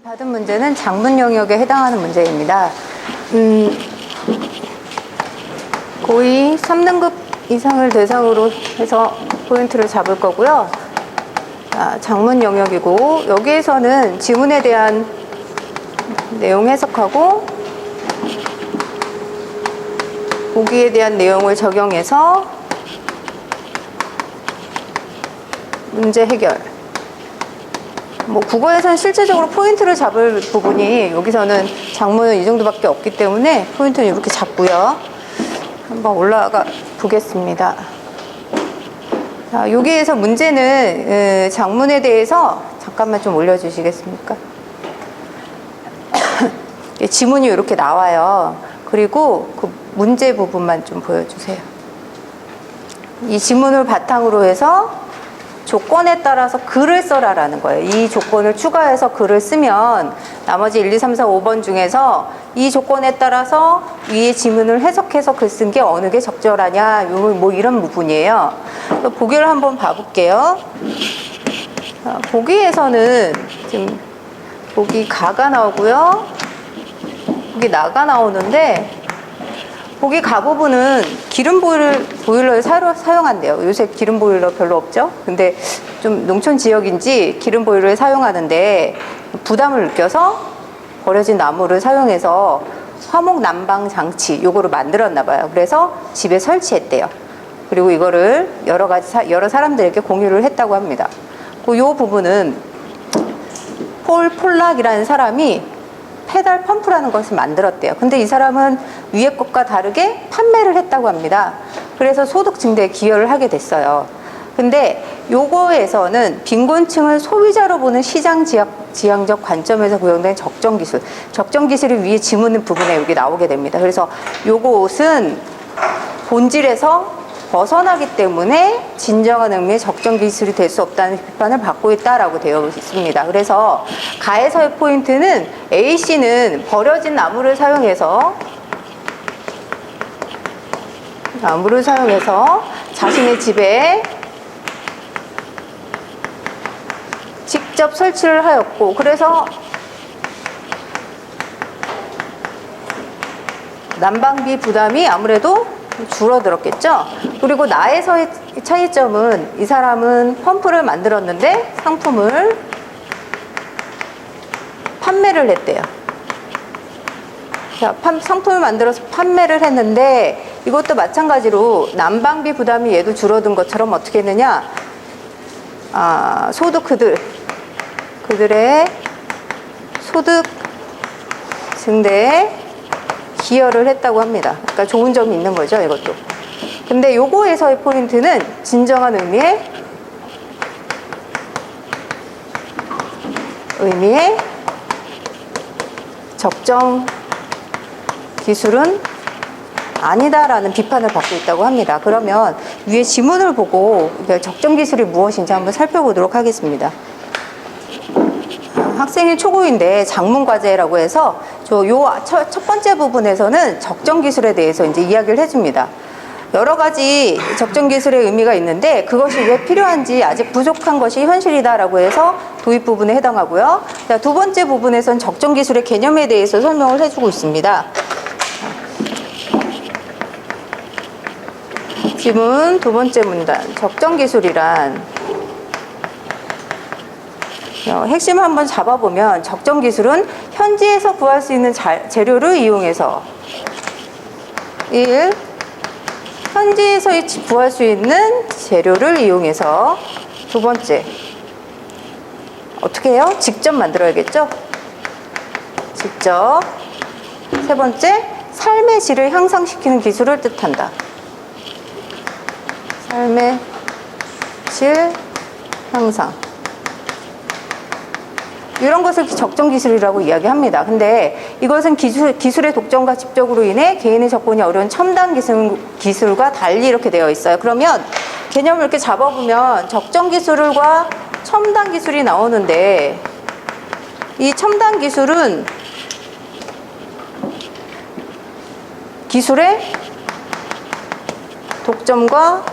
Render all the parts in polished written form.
받은 문제는 작문 영역에 해당하는 문제입니다. 고2 3등급 이상을 대상으로 해서 포인트를 잡을 거고요. 작문 영역이고, 여기에서는 지문에 대한 내용 해석하고 보기에 대한 내용을 적용해서 문제 해결. 국어에서는 실제적으로 포인트를 잡을 부분이 여기서는 작문은 이 정도밖에 없기 때문에 포인트는 이렇게 잡고요. 한번 올라가 보겠습니다. 자, 여기에서 문제는 작문에 대해서 잠깐만 좀 올려주시겠습니까? 지문이 이렇게 나와요. 그리고 그 문제 부분만 좀 보여주세요. 이 지문을 바탕으로 해서 조건에 따라서 글을 써라라는 거예요. 이 조건을 추가해서 글을 쓰면 나머지 1, 2, 3, 4, 5번 중에서 이 조건에 따라서 위에 지문을 해석해서 글 쓴 게 어느 게 적절하냐, 이런 부분이에요. 보기를 한번 봐볼게요. 보기에서는 지금 보기 가가 나오고요. 보기 나가 나오는데, 보기 가 부분은 기름 보일러를 사용한대요. 요새 기름 보일러 별로 없죠? 근데 좀 농촌 지역인지 기름 보일러를 사용하는데 부담을 느껴서 버려진 나무를 사용해서 화목 난방 장치 요거를 만들었나 봐요. 그래서 집에 설치했대요. 그리고 이거를 여러 사람들에게 공유를 했다고 합니다. 요 부분은 폴 폴락이라는 사람이 페달 펌프라는 것을 만들었대요. 근데 이 사람은 위에 것과 다르게 판매를 했다고 합니다. 그래서 소득 증대에 기여를 하게 됐어요. 근데 요거에서는 빈곤층을 소비자로 보는 시장 지향적 관점에서 구현된 적정 기술이 위에 지문 부분에 여기 나오게 됩니다. 그래서 요것은 본질에서 벗어나기 때문에 진정한 의미의 적정 기술이 될 수 없다는 비판을 받고 있다라고 되어 있습니다. 그래서 가에서의 포인트는 A씨는 버려진 나무를 사용해서 자신의 집에 직접 설치를 하였고, 그래서 난방비 부담이 아무래도 줄어들었겠죠. 그리고 나에서의 차이점은 이 사람은 펌프를 만들었는데 상품을 판매를 했대요. 자, 상품을 만들어서 판매를 했는데 이것도 마찬가지로 난방비 부담이 얘도 줄어든 것처럼 어떻게 했느냐, 그들의 소득 증대에 기여를 했다고 합니다. 그러니까 좋은 점이 있는 거죠, 이것도. 근데 요거에서의 포인트는 진정한 의미의 적정 기술은 아니다라는 비판을 받고 있다고 합니다. 그러면 위에 지문을 보고 적정 기술이 무엇인지 한번 살펴보도록 하겠습니다. 학생이 초고인데 작문 과제라고 해서 첫 번째 부분에서는 적정 기술에 대해서 이제 이야기를 해줍니다. 여러 가지 적정 기술의 의미가 있는데 그것이 왜 필요한지 아직 부족한 것이 현실이다라고 해서 도입 부분에 해당하고요. 자, 두 번째 부분에서는 적정 기술의 개념에 대해서 설명을 해주고 있습니다. 지문 두 번째 문단, 적정 기술이란 핵심을 한번 잡아보면 적정 기술은 현지에서 구할 수 있는 재료를 이용해서 1. 현지에서 구할 수 있는 재료를 이용해서 두 번째 어떻게 해요? 직접 만들어야겠죠? 직접. 세 번째, 삶의 질을 향상시키는 기술을 뜻한다. 삶의 질 향상. 이런 것을 적정 기술이라고 이야기합니다. 근데 이것은 기술의 독점과 집적으로 인해 개인의 접근이 어려운 첨단 기술과 달리 이렇게 되어 있어요. 그러면 개념을 이렇게 잡아보면 적정 기술과 첨단 기술이 나오는데, 이 첨단 기술은 기술의 독점과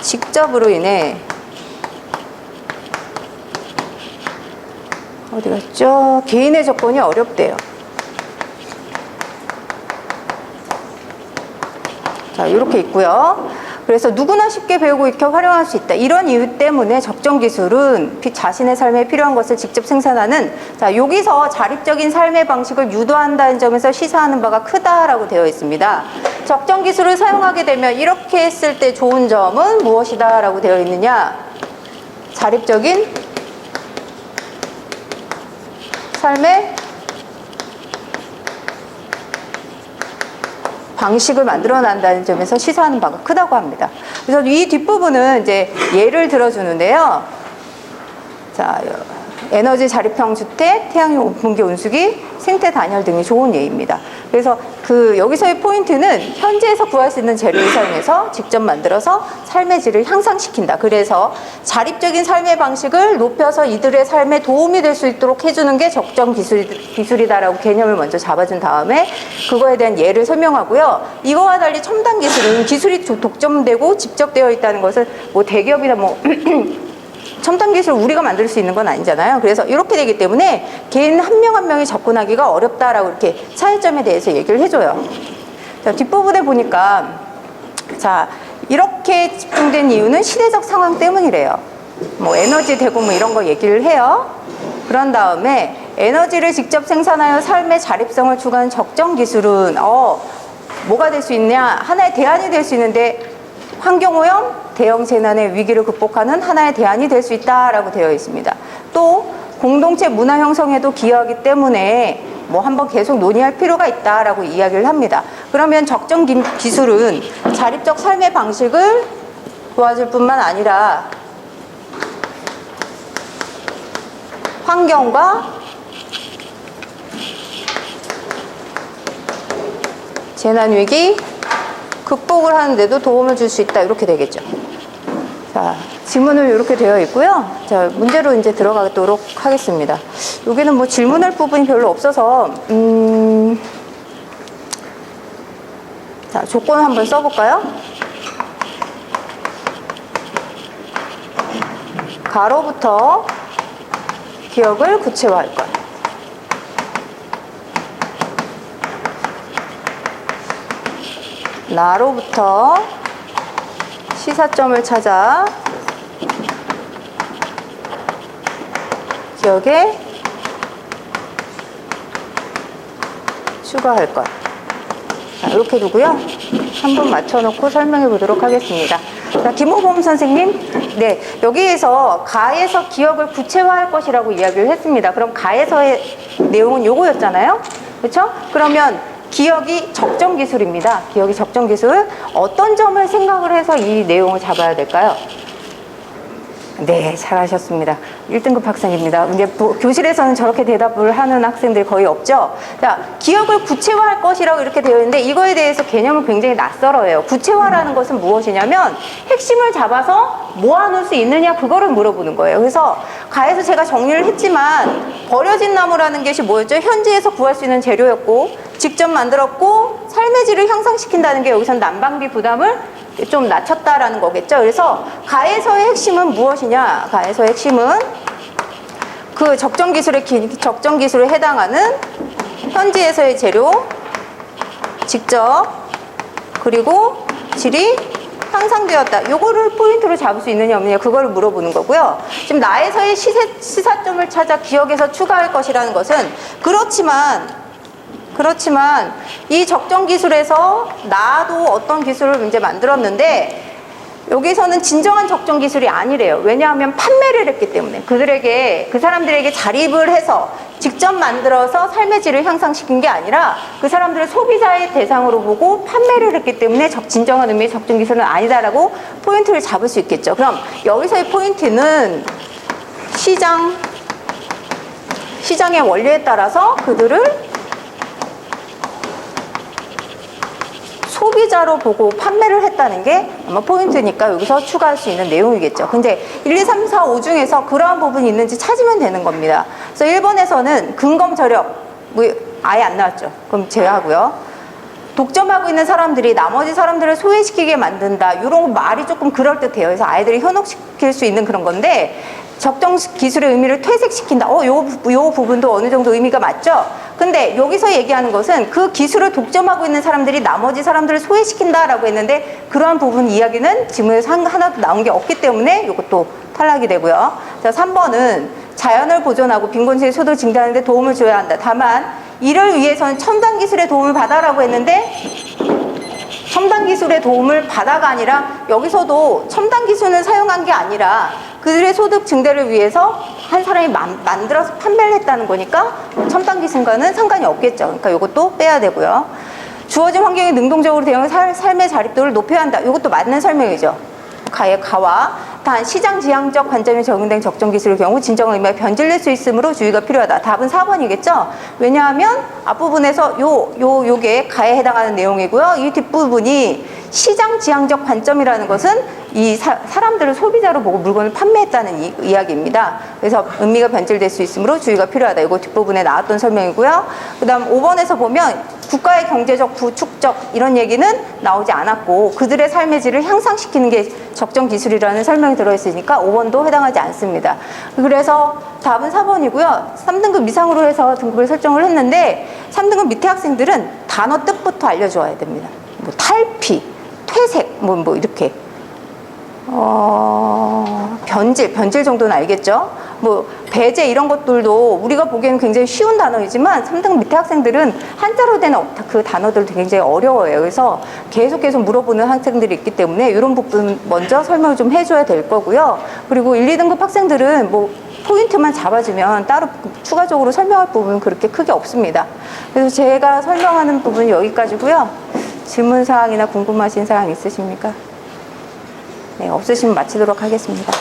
직접으로 인해 어디 갔죠? 개인의 조건이 어렵대요. 자, 이렇게 있고요. 그래서 누구나 쉽게 배우고 익혀 활용할 수 있다. 이런 이유 때문에 적정 기술은 자신의 삶에 필요한 것을 직접 생산하는, 자, 여기서 자립적인 삶의 방식을 유도한다는 점에서 시사하는 바가 크다라고 되어 있습니다. 적정 기술을 사용하게 되면 이렇게 했을 때 좋은 점은 무엇이다 라고 되어 있느냐? 자립적인 삶의 방식을 만들어낸다는 점에서 시사하는 바가 크다고 합니다. 그래서 이 뒷부분은 이제 예를 들어주는데요. 자, 에너지 자립형 주택, 태양용 온풍기 온수기, 생태 단열 등이 좋은 예입니다. 그래서 여기서의 포인트는 현지에서 구할 수 있는 재료를 사용해서 직접 만들어서 삶의 질을 향상시킨다. 그래서 자립적인 삶의 방식을 높여서 이들의 삶에 도움이 될 수 있도록 해주는 게 적정 기술이다라고 개념을 먼저 잡아준 다음에 그거에 대한 예를 설명하고요. 이거와 달리 첨단 기술은 기술이 독점되고 집적되어 있다는 것은 뭐 대기업이나 뭐 첨단 기술 우리가 만들 수 있는 건 아니잖아요. 그래서 이렇게 되기 때문에 개인 한 명 한 명이 접근하기가 어렵다라고 이렇게 차이점에 대해서 얘기를 해줘요. 자, 뒷부분에 보니까 자, 이렇게 집중된 이유는 시대적 상황 때문이래요. 뭐 에너지 대고 뭐 이런 거 얘기를 해요. 그런 다음에 에너지를 직접 생산하여 삶의 자립성을 추구하는 적정 기술은 뭐가 될 수 있냐? 하나의 대안이 될 수 있는데 환경오염, 대형 재난의 위기를 극복하는 하나의 대안이 될 수 있다라고 되어 있습니다. 또 공동체 문화 형성에도 기여하기 때문에 뭐 한번 계속 논의할 필요가 있다라고 이야기를 합니다. 그러면 적정 기술은 자립적 삶의 방식을 도와줄 뿐만 아니라 환경과 재난위기 극복을 하는데도 도움을 줄 수 있다. 이렇게 되겠죠. 자, 질문은 이렇게 되어 있고요. 자, 문제로 이제 들어가도록 하겠습니다. 여기는 뭐 질문할 부분이 별로 없어서, 자, 조건 한번 써볼까요? 가로부터 기억을 구체화할 것. 나로부터 시사점을 찾아 기억에 추가할 것. 자, 이렇게 두고요. 한번 맞춰놓고 설명해 보도록 하겠습니다. 자, 김호범 선생님, 네, 여기에서 가에서 기억을 구체화할 것이라고 이야기를 했습니다. 그럼 가에서의 내용은 요거였잖아요. 그렇죠? 그러면 기억이 적정 기술입니다. 기억이 적정 기술. 어떤 점을 생각을 해서 이 내용을 잡아야 될까요? 네, 잘하셨습니다. 1등급 학생입니다. 근데 교실에서는 저렇게 대답을 하는 학생들 거의 없죠? 자, 기억을 구체화할 것이라고 이렇게 되어 있는데 이거에 대해서 개념은 굉장히 낯설어요. 구체화라는 것은 무엇이냐면 핵심을 잡아서 모아놓을 수 있느냐 그거를 물어보는 거예요. 그래서 가에서 제가 정리를 했지만 버려진 나무라는 것이 뭐였죠? 현지에서 구할 수 있는 재료였고 직접 만들었고 삶의 질을 향상시킨다는 게 여기서는 난방비 부담을 좀 낮췄다라는 거겠죠. 그래서 가에서의 핵심은 무엇이냐? 가에서의 핵심은 그 적정 기술에 해당하는 현지에서의 재료, 직접 그리고 질이 향상되었다. 요거를 포인트로 잡을 수 있느냐 없느냐 그거를 물어보는 거고요. 지금 나에서의 시사점을 찾아 기억에서 추가할 것이라는 것은 그렇지만 이 적정 기술에서 나도 어떤 기술을 이제 만들었는데 여기서는 진정한 적정 기술이 아니래요. 왜냐하면 판매를 했기 때문에 그 사람들에게 자립을 해서 직접 만들어서 삶의 질을 향상시킨 게 아니라 그 사람들을 소비자의 대상으로 보고 판매를 했기 때문에 진정한 의미의 적정 기술은 아니다라고 포인트를 잡을 수 있겠죠. 그럼 여기서의 포인트는 시장의 원리에 따라서 그들을 소비자로 보고 판매를 했다는 게 아마 포인트니까 여기서 추가할 수 있는 내용이겠죠. 근데 1, 2, 3, 4, 5 중에서 그러한 부분이 있는지 찾으면 되는 겁니다. 그래서 1번에서는 근검 저력, 아예 안 나왔죠. 그럼 제외하고요. 독점하고 있는 사람들이 나머지 사람들을 소외시키게 만든다. 이런 말이 조금 그럴듯해요. 그래서 아이들이 현혹시킬 수 있는 그런 건데 적정 기술의 의미를 퇴색시킨다. 요 부분도 어느 정도 의미가 맞죠? 근데 여기서 얘기하는 것은 그 기술을 독점하고 있는 사람들이 나머지 사람들을 소외시킨다라고 했는데 그러한 부분 이야기는 지문에서 하나도 나온 게 없기 때문에 이것도 탈락이 되고요. 자, 3번은 자연을 보존하고 빈곤지의 소득을 증대하는 데 도움을 줘야 한다. 다만 이를 위해서는 첨단 기술의 도움을 받아라고 했는데 첨단 기술의 도움을 받아가 아니라 여기서도 첨단 기술을 사용한 게 아니라 그들의 소득 증대를 위해서 한 사람이 만들어서 판매를 했다는 거니까 첨단 기술과는 상관이 없겠죠. 그러니까 이것도 빼야 되고요. 주어진 환경에 능동적으로 대응해 삶의 자립도를 높여야 한다. 이것도 맞는 설명이죠. 가와 단 시장 지향적 관점이 적용된 적정 기술의 경우 진정한 의미가 변질될 수 있으므로 주의가 필요하다. 답은 4번이겠죠. 왜냐하면 앞부분에서 요게 가에 해당하는 내용이고요. 이 뒷부분이 시장 지향적 관점이라는 것은 이 사람들을 소비자로 보고 물건을 판매했다는 이야기입니다. 그래서 의미가 변질될 수 있으므로 주의가 필요하다. 이거 뒷부분에 나왔던 설명이고요. 그 다음 5번에서 보면 국가의 경제적 부축적 이런 얘기는 나오지 않았고 그들의 삶의 질을 향상시키는 게 적정 기술이라는 설명이 들어있으니까 5번도 해당하지 않습니다. 그래서 답은 4번이고요. 3등급 이상으로 해서 등급을 설정을 했는데 3등급 밑에 학생들은 단어 뜻부터 알려줘야 됩니다. 뭐 탈피, 퇴색, 뭐 이렇게 변질 정도는 알겠죠? 뭐 배제 이런 것들도 우리가 보기에는 굉장히 쉬운 단어이지만 3등 밑에 학생들은 한자로 된 그 단어들도 굉장히 어려워요. 그래서 계속 물어보는 학생들이 있기 때문에 이런 부분 먼저 설명을 좀 해줘야 될 거고요. 그리고 1, 2등급 학생들은 뭐 포인트만 잡아주면 따로 추가적으로 설명할 부분은 그렇게 크게 없습니다. 그래서 제가 설명하는 부분은 여기까지고요. 질문사항이나 궁금하신 사항 있으십니까? 네, 없으시면 마치도록 하겠습니다.